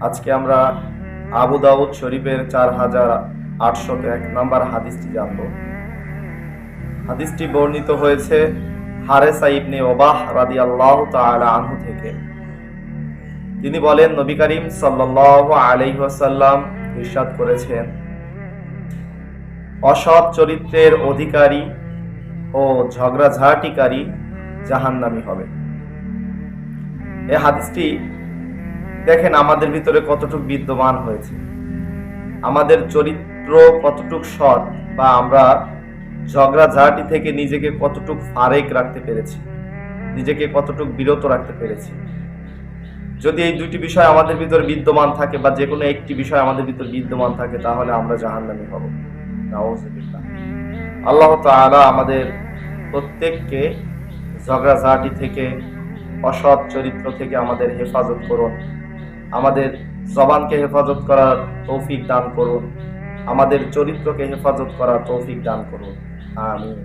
আজকে আমরা আবু দাউদ শরীফের 4801 নম্বর হাদিসটি জানব। হাদিসটি বর্ণিত হয়েছে হারেসা ইবনে ওবাহ রাদিয়াল্লাহু তাআলা আনহু থেকে। তিনি বলেন, নবী করিম সাল্লাল্লাহু আলাইহি ওয়াসাল্লাম ইরশাদ করেছেন, অসৎ চরিত্রের অধিকারী ও ঝগড়াঝাটিকারী জাহান্নামী হবে। এই হাদিসটি দেখেন আমাদের ভিতরে কতটুকু বিদ্যমান হয়েছে, আমাদের চরিত্র কতটুকু সৎ, বা আমরা ঝগড়াঝাটি থেকে নিজেকে কতটুকু ফারেক রাখতে পেরেছি, নিজেকে কতটুকু বিরত রাখতে পেরেছি। যদি এই দুইটি বিষয় আমাদের ভিতরে বিদ্যমান থাকে, বা যে কোনো একটি বিষয় আমাদের ভিতরে বিদ্যমান থাকে, তাহলে আমরা জাহান্নামী হব। নাউযুবিল্লাহ। আল্লাহ তাআলা আমাদের প্রত্যেককে ঝগড়াঝাটি থেকে, অসৎ চরিত্র থেকে আমাদের হেফাজত করুন। আমাদের জবানকে হেফাজত করার তৌফিক দান করুন, আমাদের চরিত্রকে হেফাজত করার তৌফিক দান করুন। আমিন।